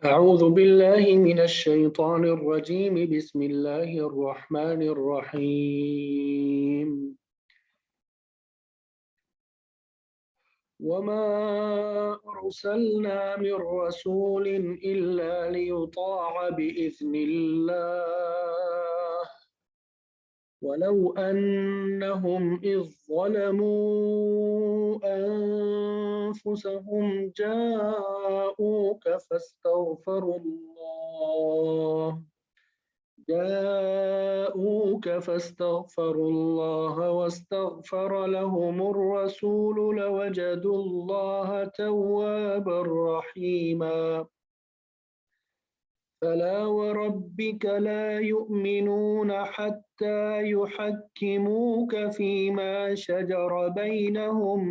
أعوذ بالله من الشيطان الرجيم بسم الله الرحمن الرحيم وما أرسلنا من رسول إلا ليطاع بإذن الله ولو أنهم إذ ظلموا أنفسهم جاءوك فاستغفروا الله واستغفر لهم الرسول لوجدوا الله توابا رحيما فلا وربك لا يؤمنون حتى يحكموك فيما شجر بينهم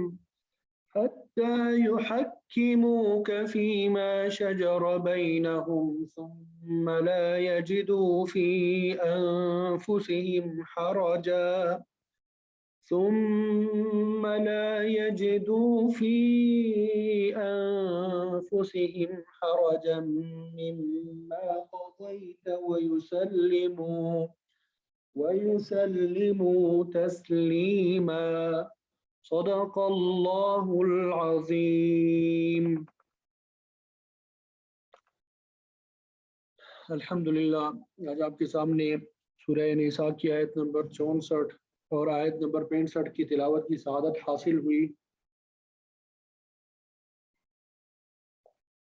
ثم لا يجدوا في أنفسهم حرجا مما قضيت ويسلموا تسليما صدق اللہ العظیم۔ الحمدللہ آج آپ کے سامنے سورہ نساء کی آیت نمبر 64 اور آیت نمبر 65 کی تلاوت کی سعادت حاصل ہوئی۔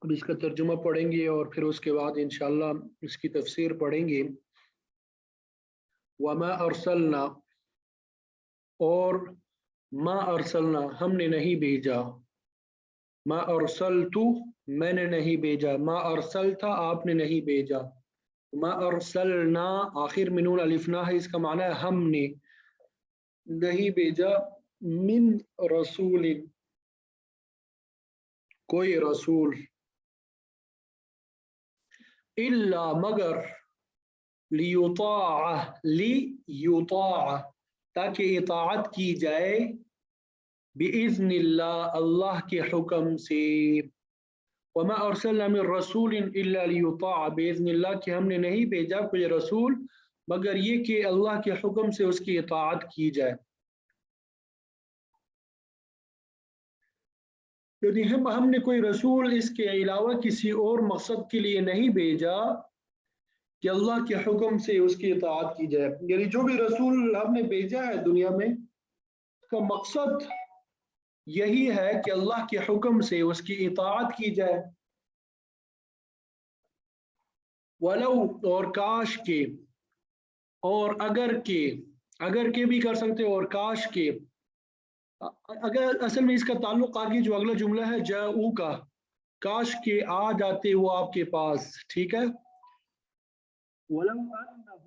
اب اس کا ترجمہ پڑھیں گے اور پھر اس کے بعد انشاءاللہ اس کی تفسیر پڑھیں گے۔ وما ارسلنا، اور ما ارسلنا ہم نے نہیں بھیجا، ما ارسلت میں نے نہیں بھیجا، ما ارسلتا آپ نے نہیں بھیجا، ما ارسلنا آخر میں نون الف نا ہے، اس کا معنی ہے ہم نے نہیں بھیجا، من رسول کوئی رسول، الا مگر، لیطاع تاکہ اطاعت کی جائے، بِإِذْنِ اللہ اللہ کے حکم سے، وَمَا أَرْسَلْنَا مِن رَّسُولٍ إِلَّا لِيُطَاعَ بِإِذْنِ اللہ کہ ہم نے نہیں بھیجا کوئی رسول مگر یہ کہ اللہ کے حکم سے اس کی اطاعت کی جائے۔ یعنی ہم نے کوئی رسول اس کے علاوہ کسی اور مقصد کے لیے نہیں بھیجا کہ اللہ کے حکم سے اس کی اطاعت کی جائے۔ یعنی جو بھی رسول ہم نے بھیجا ہے دنیا میں اس کا مقصد یہی ہے کہ اللہ کے حکم سے اس کی اطاعت کی جائے۔ ولو اور کاش کے، اور اگر کے بھی کر سکتے اور کاش کے، اگر اصل میں اس کا تعلق آگے جو اگلا جملہ ہے جاؤ کا، کاش کے آ جاتے وہ آپ کے پاس، ٹھیک ہے۔ ولو انہم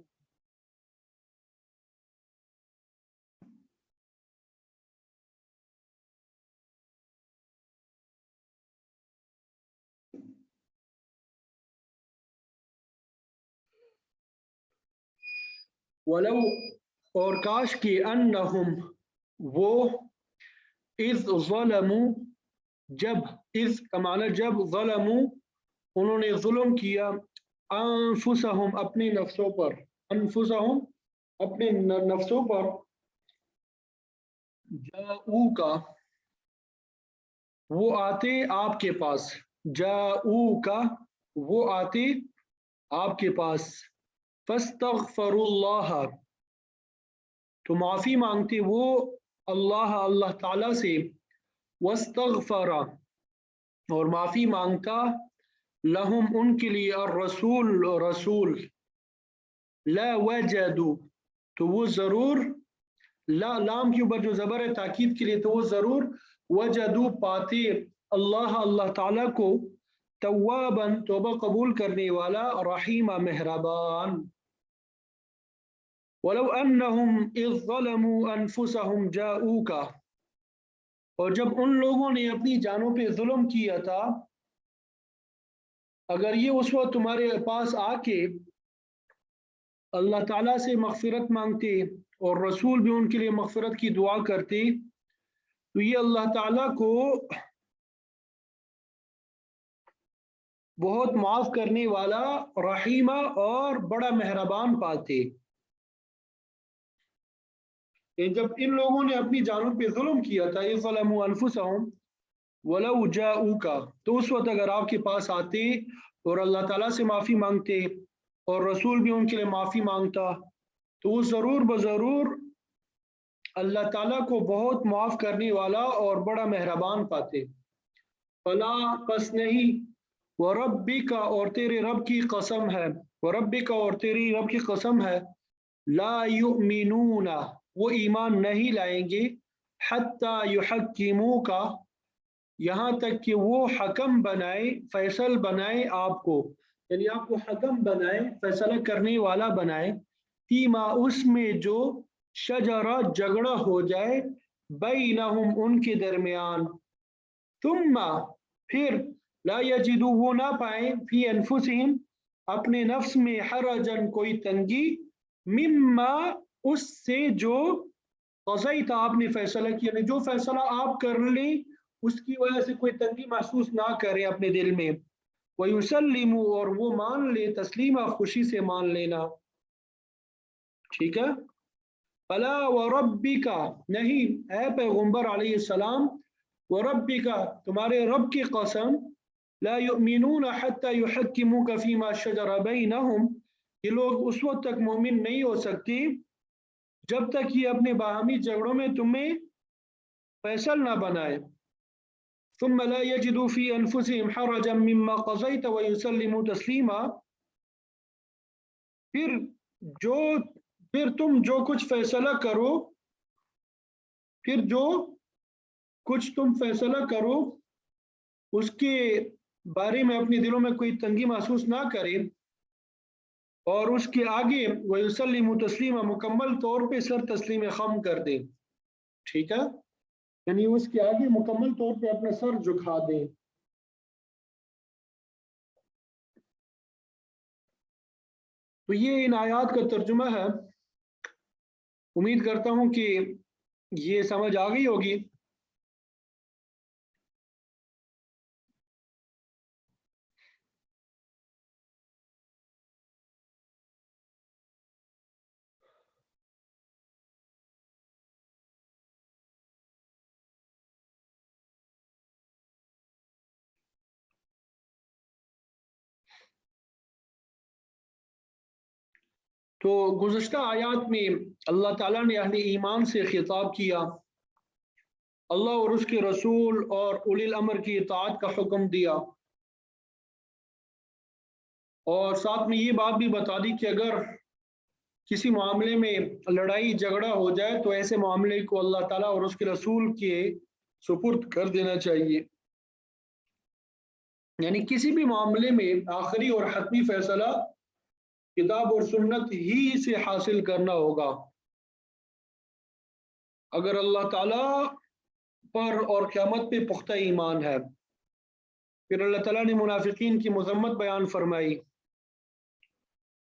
ولو اور کاش کے انہم وہ، اذ ظلموا جب، اذ کا معنی جب، ظلموا انہوں نے ظلم کیا، انفسہم اپنے نفسوں پر، انفسہم اپنے نفسوں پر، جاؤ کا وہ آتے آپ کے پاس، جاؤ کا وہ آتے آپ کے پاس، فاستغفروا اللہ تو معافی مانگتے وہ اللہ تعالیٰ سے، واستغفر اور معافی مانگتا، لہم ان کے لیے، رسول لا وجدوا تو وہ ضرور، لام کے اوپر جو زبر ہے تاکید کے لیے، تو وہ ضرور وجدوا پاتے اللہ تعالیٰ کو، توابا توبہ قبول کرنے والا، رحیمہ مہربان۔ وَلَوْ أَنَّهُمْ إِذْ ظَلَمُوا أَنفُسَهُمْ جَاءُوكَ اور جب ان لوگوں نے اپنی جانوں پہ ظلم کیا تھا، اگر یہ اس وقت تمہارے پاس آ کے اللہ تعالیٰ سے مغفرت مانگتے اور رسول بھی ان کے لیے مغفرت کی دعا کرتے، تو یہ اللہ تعالیٰ کو بہت معاف کرنے والا، رحیمہ اور بڑا مہربان پاتے۔ جب ان لوگوں نے اپنی جانوں پہ ظلم کیا تھا، اذ ظلموا انفسہم ولو جاؤک، تو اس وقت اگر آپ کے پاس آتے اور اللہ تعالیٰ سے معافی مانگتے اور رسول بھی ان کے لیے معافی مانگتا، تو وہ ضرور بضرور اللہ تعالیٰ کو بہت معاف کرنے والا اور بڑا مہربان پاتے۔ فلا، پس نہیں، وربک، اور تیرے رب کی قسم ہے، وربک، اور تیری رب کی قسم ہے، لا یؤمنون، وہ ایمان نہیں لائیں گے، حتی یحکموک، یہاں تک کہ وہ حکم بنائے، فیصل بنائے آپ کو، یعنی آپ کو حکم بنائے، فیصلہ کرنے والا بنائے، فیما، اس میں جو شجرہ، جھگڑا ہو جائے، بینہم، ان کے درمیان، ثم، پھر، لا یجدو، وہ نہ پائیں، فی انفسہم، اپنے نفس میں، حرجن، کوئی تنگی، مما، اس سے جو قضیت، آپ نے فیصلہ کیا، یعنی جو فیصلہ آپ کر لیں اس کی وجہ سے کوئی تنگی محسوس نہ کریں اپنے دل میں، وَيُسَلِّمُ، اور وہ مان لے، تسلیمہ، خوشی سے مان لینا، ٹھیک ہے۔ فلا وربک، نہیں، اے پیغمبر علیہ السلام، وربک، تمہارے رب کی قسم، لا یؤمنون حتی یحکموک فیما شجر بینہم، یہ لوگ اس وقت تک مومن نہیں ہو سکتی جب تک یہ اپنے باہمی جھگڑوں میں تمہیں فیصل نہ بنائے، ثم لا يجدوا في انفسهم حرجا مما قضيت ويسلموا تسلیما، پھر جو پھر تم جو کچھ فیصلہ کرو، پھر جو کچھ تم فیصلہ کرو اس کے بارے میں اپنے دلوں میں کوئی تنگی محسوس نہ کرے، اور اس کے آگے وَيُسَلِّمُ تسلیمہ، مکمل طور پہ سر تسلیم خم کر دے، ٹھیک ہے، یعنی اس کے آگے مکمل طور پہ اپنا سر جھکا دے۔ تو یہ ان آیات کا ترجمہ ہے، امید کرتا ہوں کہ یہ سمجھ آ گئی ہوگی۔ تو گزشتہ آیات میں اللہ تعالیٰ نے اہل ایمان سے خطاب کیا، اللہ اور اس کے رسول اور اولی الامر کی اطاعت کا حکم دیا، اور ساتھ میں یہ بات بھی بتا دی کہ اگر کسی معاملے میں لڑائی جھگڑا ہو جائے تو ایسے معاملے کو اللہ تعالیٰ اور اس کے رسول کے سپرد کر دینا چاہیے، یعنی کسی بھی معاملے میں آخری اور حتمی فیصلہ کتاب اور سنت ہی سے حاصل کرنا ہوگا۔ اگر اللہ تعالیٰ پر اور قیامت پہ پختہ ایمان ہے، پھر اللہ تعالیٰ نے منافقین کی مذمت بیان فرمائی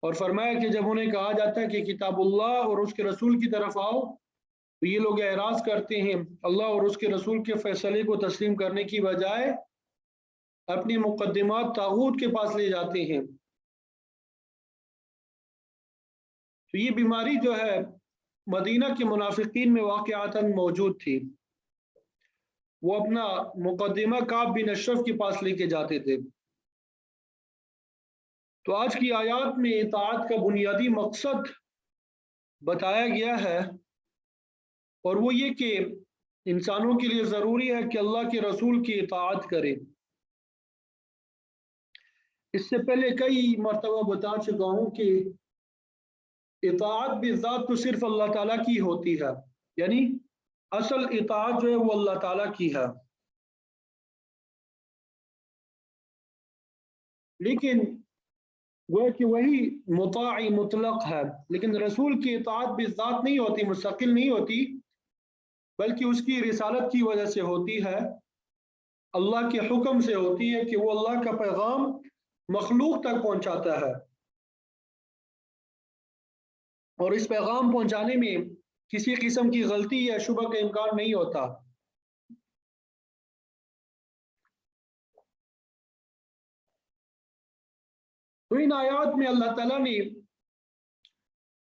اور فرمایا کہ جب انہیں کہا جاتا ہے کہ کتاب اللہ اور اس کے رسول کی طرف آؤ تو یہ لوگ اعراض کرتے ہیں، اللہ اور اس کے رسول کے فیصلے کو تسلیم کرنے کی بجائے اپنی مقدمات طاغوت کے پاس لے جاتے ہیں۔ تو یہ بیماری جو ہے مدینہ کے منافقین میں واقعاتاً موجود تھی، وہ اپنا مقدمہ کعب بن اشرف کے پاس لے کے جاتے تھے۔ تو آج کی آیات میں اطاعت کا بنیادی مقصد بتایا گیا ہے، اور وہ یہ کہ انسانوں کے لیے ضروری ہے کہ اللہ کے رسول کی اطاعت کرے۔ اس سے پہلے کئی مرتبہ بتا چکا ہوں کہ اطاعت بالذات تو صرف اللہ تعالیٰ کی ہوتی ہے، یعنی اصل اطاعت جو ہے وہ اللہ تعالیٰ کی ہے، لیکن وہ کہ وہی مطاع مطلق ہے، لیکن رسول کی اطاعت بالذات نہیں ہوتی، مستقل نہیں ہوتی، بلکہ اس کی رسالت کی وجہ سے ہوتی ہے، اللہ کے حکم سے ہوتی ہے کہ وہ اللہ کا پیغام مخلوق تک پہنچاتا ہے، اور اس پیغام پہنچانے میں کسی قسم کی غلطی یا شبہ کا امکان نہیں ہوتا۔ تو ان آیات میں اللہ تعالیٰ نے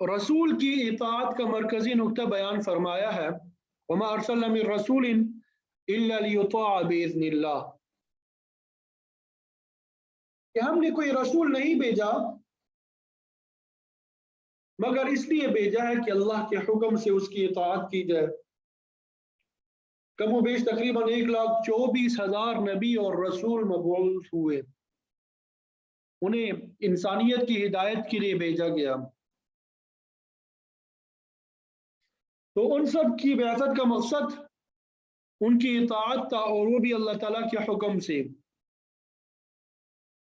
رسول کی اطاعت کا مرکزی نقطہ بیان فرمایا ہے، وما ارسلنا من رسول الا لیطاع باذن اللہ، کہ ہم نے کوئی رسول نہیں بھیجا مگر اس لیے بھیجا ہے کہ اللہ کے حکم سے اس کی اطاعت کی جائے۔ کم و بیش تقریباً 1,24,000 نبی اور رسول مبعوث ہوئے، انہیں انسانیت کی ہدایت کے لیے بھیجا گیا۔ تو ان سب کی بعثت کا مقصد ان کی اطاعت تھا، اور وہ بھی اللہ تعالیٰ کے حکم سے۔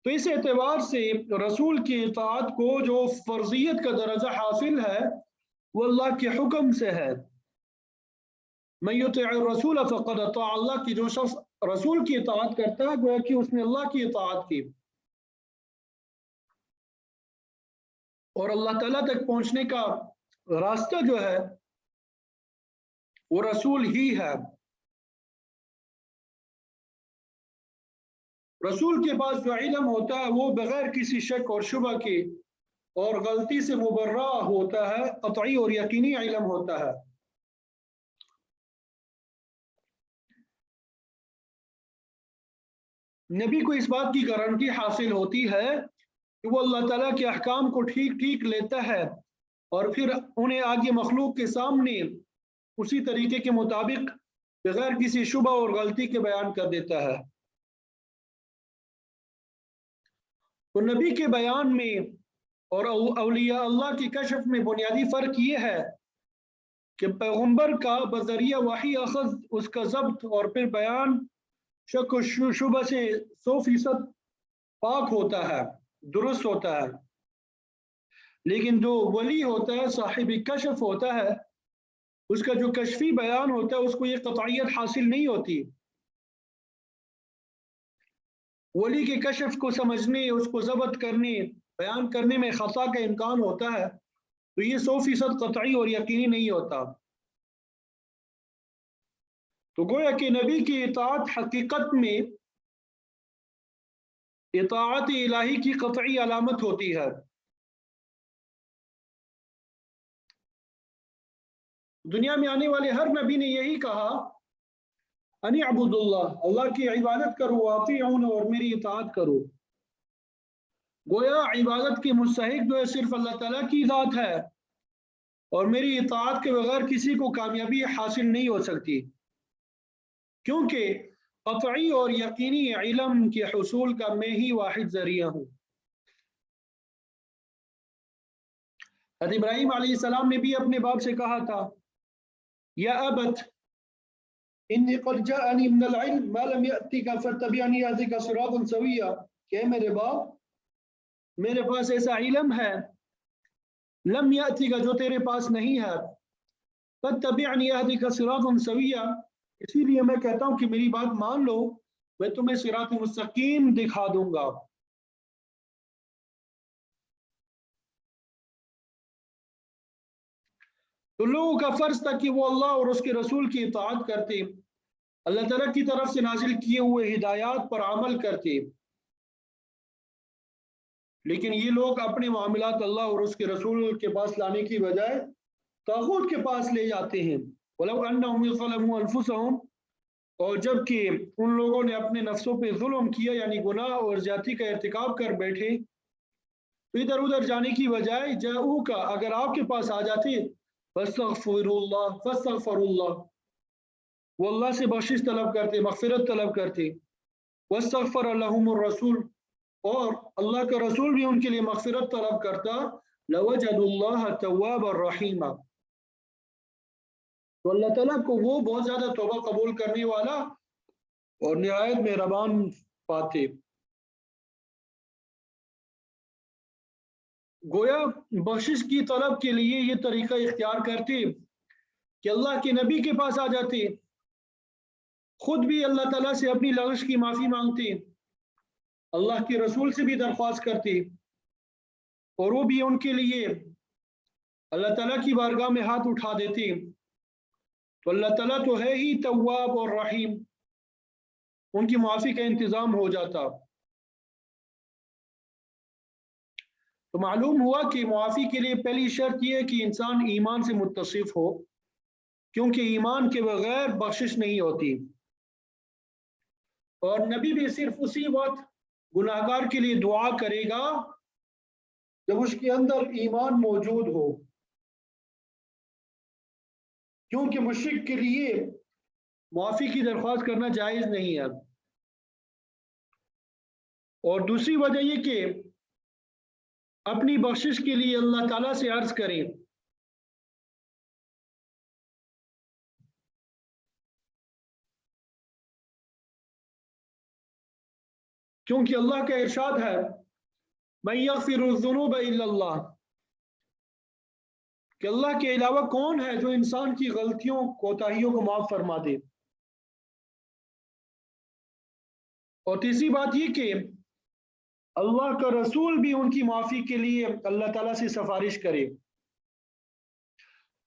تو اس اعتبار سے رسول کی اطاعت کو جو فرضیت کا درجہ حاصل ہے وہ اللہ کے حکم سے ہے۔ من یطع الرسول فقد اطاع اللہ، کی جو شخص رسول کی اطاعت کرتا ہے گویا کہ اس نے اللہ کی اطاعت کی، اور اللہ تعالیٰ تک پہنچنے کا راستہ جو ہے وہ رسول ہی ہے۔ رسول کے پاس جو علم ہوتا ہے وہ بغیر کسی شک اور شبہ کے اور غلطی سے مبرہ ہوتا ہے، قطعی اور یقینی علم ہوتا ہے۔ نبی کو اس بات کی گارنٹی حاصل ہوتی ہے کہ وہ اللہ تعالیٰ کے احکام کو ٹھیک ٹھیک لیتا ہے اور پھر انہیں آگے مخلوق کے سامنے اسی طریقے کے مطابق بغیر کسی شبہ اور غلطی کے بیان کر دیتا ہے۔ تو نبی کے بیان میں اور اولیاء اللہ کے کشف میں بنیادی فرق یہ ہے کہ پیغمبر کا بذریعہ وحی اخذ، اس کا ضبط اور پھر بیان شک و شبہ سے 100% پاک ہوتا ہے، درست ہوتا ہے، لیکن جو ولی ہوتا ہے، صاحب کشف ہوتا ہے، اس کا جو کشفی بیان ہوتا ہے اس کو یہ قطعیت حاصل نہیں ہوتی۔ ولی کے کشف کو سمجھنے، اس کو ضبط کرنے، بیان کرنے میں خطا کا امکان ہوتا ہے، تو یہ 100% قطعی اور یقینی نہیں ہوتا۔ تو گویا کہ نبی کی اطاعت حقیقت میں اطاعت الہی کی قطعی علامت ہوتی ہے۔ دنیا میں آنے والے ہر نبی نے یہی کہا، انی عبد اللہ، اللہ کی عبادت کرو، واطیعون، اور میری اطاعت کرو۔ گویا عبادت کے مستحق جو ہے صرف اللہ تعالیٰ کی ذات ہے، اور میری اطاعت کے بغیر کسی کو کامیابی حاصل نہیں ہو سکتی، کیونکہ قطعی اور یقینی علم کے حصول کا میں ہی واحد ذریعہ ہوں۔ حضرت ابراہیم علیہ السلام نے بھی اپنے باپ سے کہا تھا، یا ابت انی قد جاءنی من العلم ما لم یأتک فاتبعنی اهدک صراطا سویا، کہ میرے باپ میرے پاس ایسا علم ہے لم یأتک، جو تیرے پاس نہیں ہے، فاتبعنی اهدک صراطا سویا، اسی لیے میں کہتا ہوں کہ میری بات مان لو، میں تمہیں صراط مستقیم دکھا دوں گا۔ تو لوگوں کا فرض تھا کہ وہ اللہ اور اس کے رسول کی اطاعت کرتے، اللہ تعالیٰ کی طرف سے نازل کیے ہوئے ہدایات پر عمل کرتے، لیکن یہ لوگ اپنے معاملات اللہ اور اس کے رسول کے پاس لانے کی بجائے طاغوت کے پاس لے جاتے ہیں۔ وَلَوْ أَنَّهُمْ يَظْلَمُوا أَنفُسَهُمْ، اور جب کہ ان لوگوں نے اپنے نفسوں پہ ظلم کیا، یعنی گناہ اور زیادتی کا ارتکاب کر بیٹھے، تو ادھر ادھر جانے کی بجائے جاؤک، اگر آپ کے پاس آ جاتے، فاستغفروا اللہ، وہ اللہ سے بخشش طلب کرتے، مغفرت طلب کرتے، واستغفر لهم الرسول، اور اللہ کا رسول بھی ان کے لیے مغفرت طلب کرتا، لوجدوا اللہ توابا رحیما، تو اللہ تعالیٰ کو وہ بہت زیادہ توبہ قبول کرنے والا اور نہایت مہربان پاتے۔ گویا بخشش کی طلب کے لیے یہ طریقہ اختیار کرتے کہ اللہ کے نبی کے پاس آ جاتے، خود بھی اللہ تعالیٰ سے اپنی لغزش کی معافی مانگتے، اللہ کے رسول سے بھی درخواست کرتے، اور وہ بھی ان کے لیے اللہ تعالیٰ کی بارگاہ میں ہاتھ اٹھا دیتے۔ تو اللہ تعالیٰ تو ہے ہی تواب اور رحیم، ان کی معافی کا انتظام ہو جاتا۔ تو معلوم ہوا کہ معافی کے لیے پہلی شرط یہ ہے کہ انسان ایمان سے متصف ہو، کیونکہ ایمان کے بغیر بخشش نہیں ہوتی، اور نبی بھی صرف اسی وقت گناہگار کے لیے دعا کرے گا جب اس کے اندر ایمان موجود ہو، کیونکہ مشرک کے لیے معافی کی درخواست کرنا جائز نہیں ہے۔ اور دوسری وجہ یہ کہ اپنی بخشش کے لیے اللہ تعالیٰ سے عرض کریں، کیونکہ اللہ کا ارشاد ہے من یغفر الذنوب الا اللہ، کہ اللہ کے علاوہ کون ہے جو انسان کی غلطیوں کوتاہیوں کو معاف فرما دے۔ اور تیسری بات یہ کہ اللہ کا رسول بھی ان کی معافی کے لیے اللہ تعالیٰ سے سفارش کرے،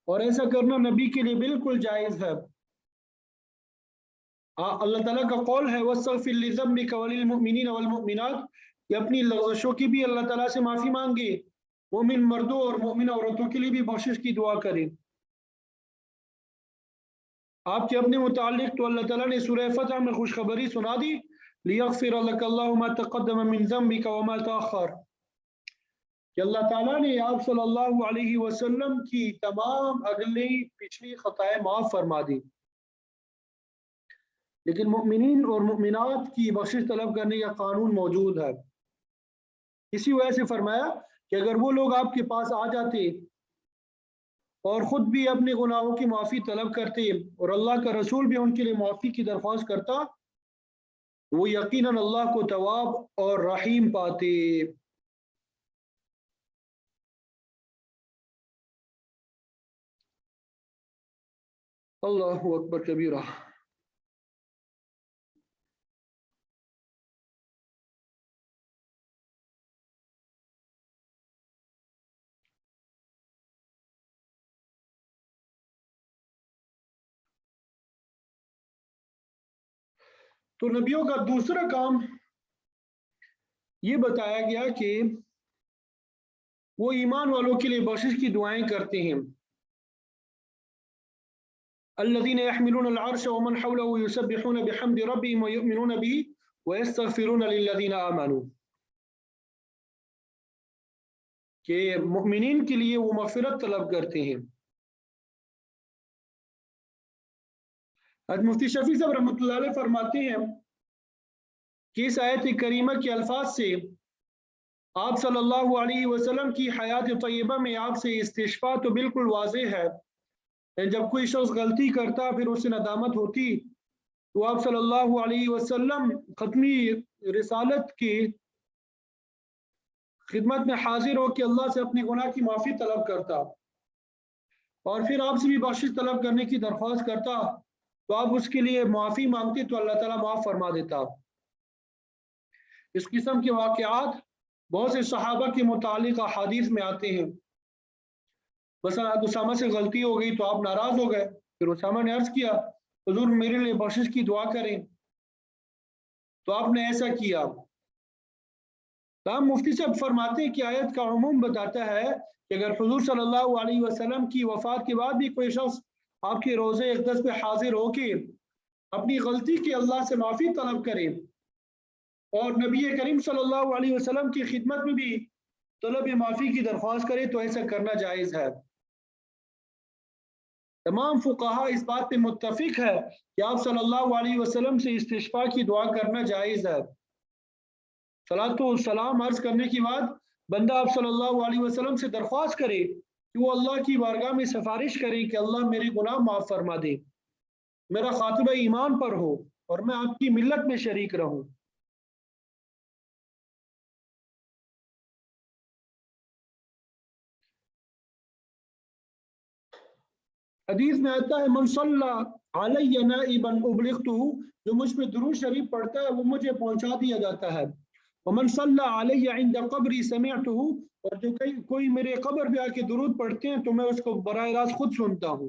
اور ایسا کرنا نبی کے لیے بالکل جائز ہے۔ اللہ تعالیٰ کا قول ہے وَاسْتَغْفِرْ لِذَنبِكَ وَلِلْمُؤْمِنِينَ وَالْمُؤْمِنَاتِ، کہ اپنی لغزشوں کی بھی اللہ تعالیٰ سے معافی مانگے، مومن مردوں اور مومن عورتوں کے لیے بھی بخشش کی دعا کریں۔ آپ کے اپنے متعلق تو اللہ تعالیٰ نے سورہ فتح میں خوشخبری سنا دی، لِيَغْفِرَ لَكَ اللَّهُ مَا تَقَدَّمَ مِن ذَنبِكَ وَمَا تَأَخَّرَ، کہ اللہ تعالیٰ نے آپ صلی اللہ علیہ وسلم کی تمام اگلی پچھلی خطائیں معاف فرما دی، لیکن مؤمنین اور مؤمنات کی بخشش طلب کرنے کا قانون موجود ہے۔ اسی وجہ سے فرمایا کہ اگر وہ لوگ آپ کے پاس آ جاتے اور خود بھی اپنے گناہوں کی معافی طلب کرتے اور اللہ کا رسول بھی ان کے لیے معافی کی درخواست کرتا، وہ یقیناً اللہ کو تواب اور رحیم پاتے۔ اللہ اکبر کبیرہ۔ تو نبیوں کا دوسرا کام یہ بتایا گیا کہ وہ ایمان والوں کے لیے بخشش کی دعائیں کرتے ہیں۔ الذين يحملون العرش ومن حوله يسبحون بحمد ربهم ويؤمنون به ويستغفرون للذين آمنوا، کہ مؤمنین کے لیے وہ مغفرت طلب کرتے ہیں۔ مفتی شفیع صاحب رحمۃ اللہ علیہ فرماتے ہیں کہ اس آیت کریمہ کے الفاظ سے آپ صلی اللہ علیہ وسلم کی حیات طیبہ میں آپ سے استشفاء تو بالکل واضح ہے۔ جب کوئی شخص غلطی کرتا پھر اسے ندامت ہوتی تو آپ صلی اللہ علیہ وسلم ختمی رسالت کی خدمت میں حاضر ہو کہ اللہ سے اپنے گناہ کی معافی طلب کرتا، اور پھر آپ سے بھی بخشش طلب کرنے کی درخواست کرتا، تو آپ اس کے لیے معافی مانگتے تو اللہ تعالیٰ معاف فرما دیتا۔ اس قسم کے واقعات بہت سے صحابہ کے متعلق احادیث میں آتے ہیں۔ مثلا اسامہ سے غلطی ہو گئی تو آپ ناراض ہو گئے، پھر اسامہ نے عرض کیا حضور میرے لیے بخشش کی دعا کریں، تو آپ نے ایسا کیا۔ مفتی صاحب فرماتے ہیں کہ آیت کا عموم بتاتا ہے کہ اگر حضور صلی اللہ علیہ وسلم کی وفات کے بعد بھی کوئی شخص آپ کے روزے اقدس پہ حاضر ہو کے اپنی غلطی کے اللہ سے معافی طلب کرے اور نبی کریم صلی اللہ علیہ وسلم کی خدمت میں بھی طلب معافی کی درخواست کرے تو ایسا کرنا جائز ہے۔ تمام فقہا اس بات پہ متفق ہے کہ آپ صلی اللہ علیہ وسلم سے استشفاء کی دعا کرنا جائز ہے۔ صلاۃ و سلام عرض کرنے کے بعد بندہ آپ صلی اللہ علیہ وسلم سے درخواست کرے کہ وہ اللہ کی بارگاہ میں سفارش کرے کہ اللہ میرے گناہ معاف فرما دے، میرا خاتمہ ایمان پر ہو اور میں آپ کی ملت میں شریک رہوں۔ حدیث میں آتا ہے من صلی علی نائبا ابلغتہ، جو مجھ پہ درود شریف پڑھتا ہے وہ مجھے پہنچا دیا جاتا ہے۔ ومن صلی علی عند قبری سمعتہ، اور جو کوئی میرے قبر پہ آ کے درود پڑھتے ہیں تو میں اس کو براہ راست خود سنتا ہوں۔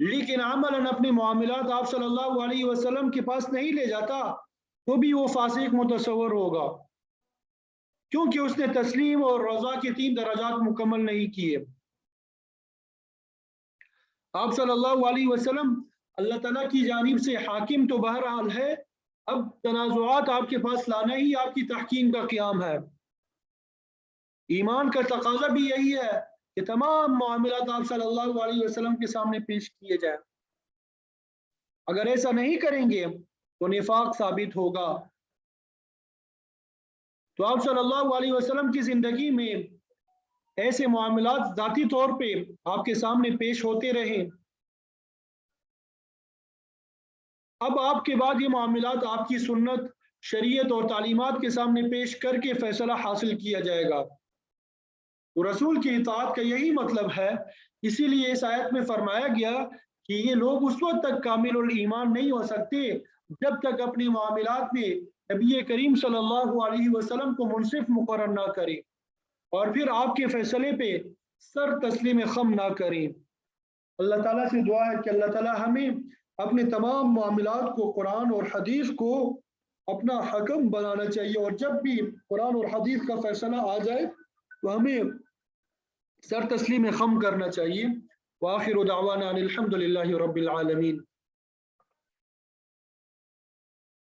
لیکن عملاً اپنے معاملات آپ صلی اللہ علیہ وسلم کے پاس نہیں لے جاتا تو بھی وہ فاسق متصور ہوگا، کیونکہ اس نے تسلیم اور رضا کے 3 درجات مکمل نہیں کیے۔ آپ صلی اللہ علیہ وسلم اللہ تعالیٰ کی جانب سے حاکم تو بہرحال ہے، اب تنازعات آپ کے پاس لانا ہی آپ کی تحکیم کا قیام ہے۔ ایمان کا تقاضا بھی یہی ہے کہ تمام معاملات آپ صلی اللہ علیہ وسلم کے سامنے پیش کیے جائیں۔ اگر ایسا نہیں کریں گے تو نفاق ثابت ہوگا۔ تو آپ صلی اللہ علیہ وسلم کی زندگی میں ایسے معاملات ذاتی طور پہ آپ کے سامنے پیش ہوتے رہے۔ اب آپ کے بعد یہ معاملات آپ کی سنت، شریعت اور تعلیمات کے سامنے پیش کر کے فیصلہ حاصل کیا جائے گا۔ تو رسول کی اطاعت کا یہی مطلب ہے، اسی لیے اس آیت میں فرمایا گیا کہ یہ لوگ اس وقت تک کامل الایمان نہیں ہو سکتے جب تک اپنے معاملات میں نبی کریم صلی اللہ علیہ وسلم کو منصف مقرر نہ کریں اور پھر آپ کے فیصلے پہ سر تسلیم خم نہ کریں۔ اللہ تعالیٰ سے دعا ہے کہ اللہ تعالیٰ ہمیں اپنے تمام معاملات کو قرآن اور حدیث کو اپنا حکم بنانا چاہیے، اور جب بھی قرآن اور حدیث کا فیصلہ آ جائے تو ہمیں سر تسلیم خم کرنا چاہیے۔ وآخر دعوانا الحمد للہ رب العالمین۔